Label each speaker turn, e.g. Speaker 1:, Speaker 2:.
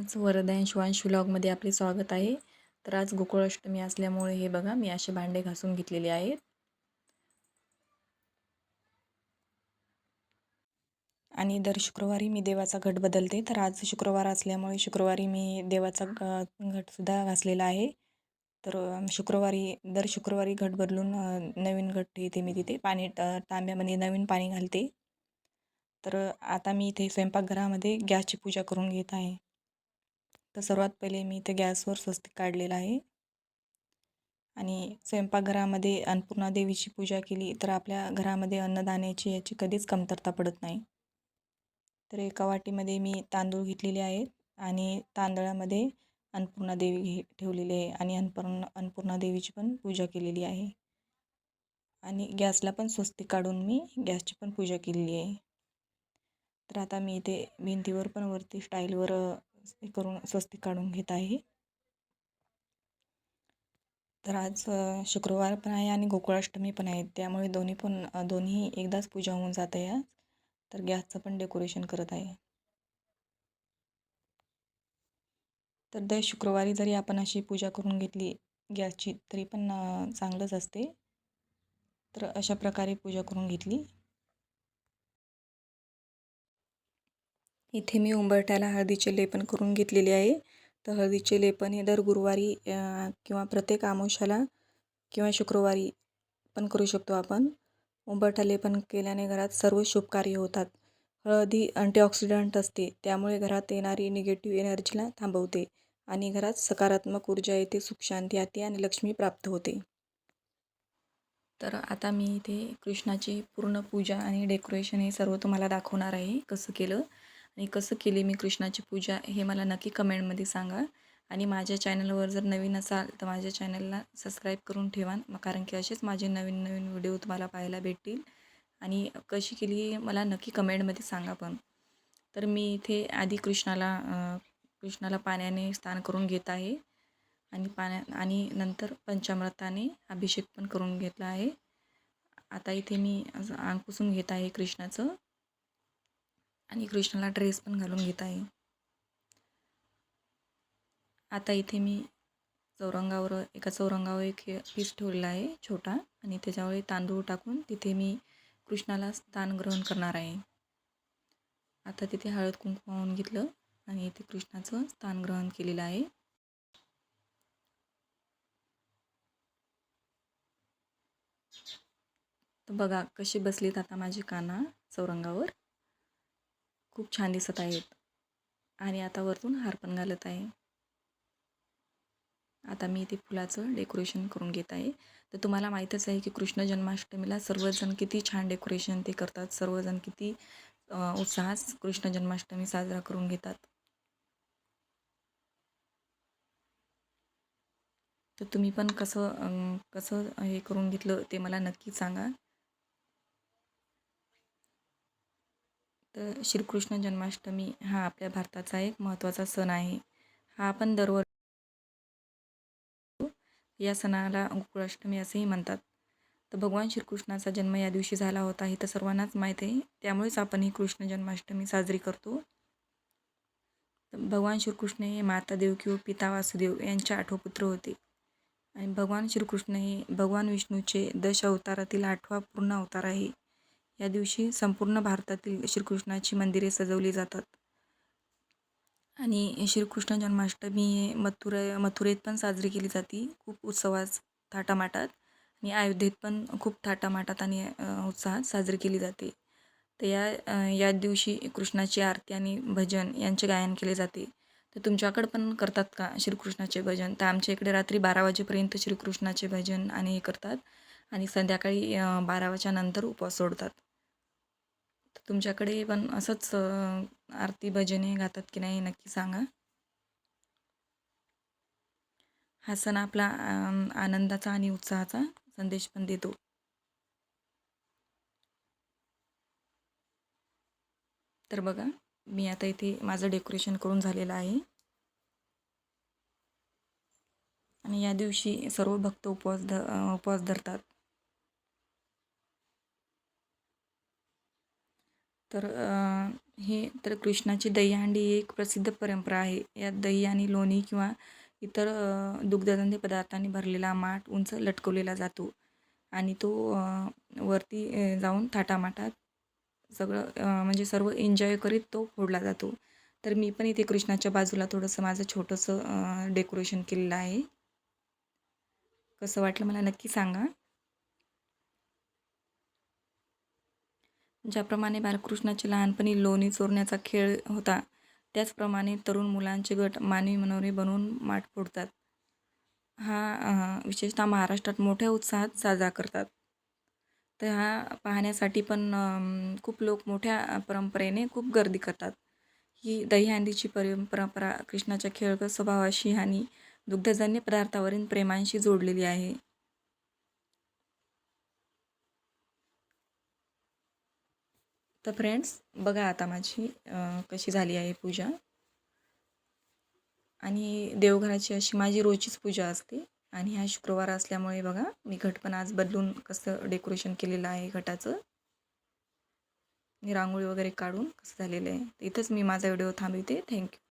Speaker 1: आज वरदायन शिवांश व्लॉगमध्ये आपले स्वागत आहे. तर आज गोकुळाष्टमी असल्यामुळे हे बघा मी असे भांडे घासून घेतलेले आहेत. आणि दर शुक्रवारी मी देवाचा घट बदलते. तर आज शुक्रवार असल्यामुळे शुक्रवारी मी देवाचा घटसुद्धा घासलेला आहे. तर दर शुक्रवारी घट बदलून नवीन घट येते मी तिथे तांब्यामध्ये नवीन पाणी घालते. तर आता मी इथे स्वयंपाकघरामध्ये गॅसची पूजा करून घेत आहे. तर सर्वात पहिले मी इथे गॅसवर स्वस्तिक काढलेलं आहे. आणि स्वयंपाकघरामध्ये अन्नपूर्णा देवीची पूजा केली तर आपल्या घरामध्ये अन्नदाण्याची याची कधीच कमतरता पडत नाही. तर एका वाटीमध्ये मी तांदूळ घेतलेले आहेत आणि तांदळामध्ये अन्नपूर्णा देवी ठेवलेली आहे आणि अन्नपूर्णा देवीची पण पूजा केलेली आहे. आणि गॅसला पण स्वस्तिक काढून मी गॅसची पण पूजा केलेली आहे. तर आता मी इथे भिंतीवर पण वरती स्टाईलवर करून स्वस्तिक काढून घेत आहे. तर आज शुक्रवार पण आहे आणि गोकुळाष्टमी पण आहे, त्यामुळे दोन्ही एकदाच पूजा होऊन जात आहे आज. तर गॅसचं पण डेकोरेशन करत आहे. तर दर शुक्रवारी जरी आपण अशी पूजा करून घेतली गॅसची तरी पण चांगलंच असते. तर अशा प्रकारे पूजा करून घेतली. इथे मी उंबरठ्याला हळदीचे लेपन करून घेतलेले आहे. तर हळदीचे लेपन हे दर गुरुवारी किंवा प्रत्येक अमावस्याला किंवा शुक्रवारी पण करू शकतो आपण. उंबरठा लेपन केल्याने घरात सर्व शुभ कार्य होतात. हळद ही अँटीऑक्सिडंट असते, त्यामुळे घरात येणारी निगेटिव्ह एनर्जीला थांबवते आणि घरात सकारात्मक ऊर्जा येते, सुख शांती येते आणि लक्ष्मी प्राप्त होते. तर आता मी इथे कृष्णाची पूर्ण पूजा आणि डेकोरेशन हे सर्व तुम्हाला दाखवणार आहे, कसं केलं आणि कसं केली मी कृष्णाची पूजा हे मला नक्की कमेंटमध्ये सांगा. आणि माझ्या चॅनलवर जर नवीन असाल तर माझ्या चॅनलला सबस्क्राईब करून ठेवा, कारण की असेच माझे नवीन नवीन व्हिडिओ तुम्हाला पाहायला भेटतील. आणि कशी केली मला नक्की कमेंटमध्ये सांगा पण. तर मी इथे आधी कृष्णाला पाण्याने स्नान करून घेत आहे आणि नंतर पंचामृताने अभिषेक पण करून घेतला आहे. आता इथे मी अंग पुसून घेत आहे कृष्णाचं आणि कृष्णाला ड्रेस पण घालून घेत आहे. आता इथे मी एका चौरंगावर एक पीस ठेवलेला आहे छोटा आणि त्याच्यावर तांदूळ टाकून तिथे मी कृष्णाला स्थान ग्रहण करणार आहे. आता तिथे हळद कुंकू वाहून घेतलं आणि इथे कृष्णाचं स्थान ग्रहण केलेलं आहे. तर बघा कशी बसलीत आता माझी काना चौरंगावर, खूप छान दिसत आहेत. आणि आता वरतून हार पण घालत आहे. आता मी इथे फुलाचं डेकोरेशन करून घेत आहे. तर तुम्हाला माहीतच आहे की कृष्ण जन्माष्टमीला सर्वजण किती छान डेकोरेशन ते करतात. सर्वजण किती उत्साहात कृष्ण जन्माष्टमी साजरा करून घेतात. तर तुम्ही पण कसं हे करून घेतलं ते मला नक्की सांगा. तर श्रीकृष्ण जन्माष्टमी हा आपल्या भारताचा एक महत्त्वाचा सण आहे. हा आपण या सणाला गोकुळाष्टमी असेही म्हणतात. तर भगवान श्रीकृष्णाचा जन्म या दिवशी झाला होता हे तर सर्वांनाच माहीत आहे. त्यामुळेच आपण ही कृष्ण जन्माष्टमी साजरी करतो. तर भगवान श्रीकृष्ण हे माता देवकी व पिता वासुदेव यांचे 8वे पुत्र होते. आणि भगवान श्रीकृष्ण हे भगवान विष्णूचे अवतारातील 8वा पूर्ण अवतार आहे. या दिवशी संपूर्ण भारतातील श्रीकृष्णाची मंदिरे सजवली जातात. आणि श्रीकृष्ण जन्माष्टमी हे मथुरेत पण साजरी केली जाते खूप उत्सवात, थाटामाटात. आणि अयोध्येत पण खूप थाटामाटात आणि उत्साहात साजरी केली जाते. तर या दिवशी कृष्णाची आरती आणि भजन यांचे गायन केले जाते. तर तुमच्याकडं पण करतात का श्रीकृष्णाचे भजन? तर आमच्या इकडे रात्री 12 वाजेपर्यंत श्रीकृष्णाचे भजन आणि हे करतात आणि संध्याकाळी 12 वाजेनंतर उपवास सोडतात. तर तुमच्याकडे पण असंच आरती भजने गातात की नाही नक्की सांगा. हा सण आपला आनंदाचा आणि उत्साहाचा संदेश पण देतो. तर बघा मी आता इथे माझं डेकोरेशन करून झालेलं आहे. आणि या दिवशी सर्व भक्त उपवास धरतात. तर हे तर कृष्णाची दहीहंडी ही एक प्रसिद्ध परंपरा आहे. यात दही आणि लोणी किंवा इतर दुग्धजन्य पदार्थांनी भरलेला माठ उंच लटकवलेला जातो आणि तो वरती जाऊन थाटामाटात सगळं म्हणजे सर्व एन्जॉय करीत तो फोडला जातो. तर मी पण इथे कृष्णाच्या बाजूला थोडंसं माझं छोटंसं डेकोरेशन केलेलं आहे. कसं वाटलं मला नक्की सांगा. ज्याप्रमाणे बालकृष्णाचे लहानपणी लोणी चोरण्याचा खेळ होता, त्याचप्रमाणे तरुण मुलांचे गट मानवी मनोरे बनवून माठ फोडतात. हा विशेषतः महाराष्ट्रात मोठ्या उत्साहात साजरा करतात. तर हा पाहण्यासाठी पण खूप लोक मोठ्या परंपरेने खूप गर्दी करतात. ही दहीहंडीची परंपरा कृष्णाच्या खेळकर स्वभावाशी आणि दुग्धजन्य पदार्थावरील प्रेमांशी जोडलेली आहे. तर फ्रेंड्स बघा आता माझी कशी झाली आहे पूजा. आणि देवघराची अशी माझी रोजचीच पूजा असते. आणि हा शुक्रवार असल्यामुळे बघा मी घट पण आज बदलून कसं डेकोरेशन केलेलं आहे घटाचं. मी रांगोळी वगैरे काढून कसं झालेलं आहे. इथंच मी माझा व्हिडिओ थांबवते. थँक्यू.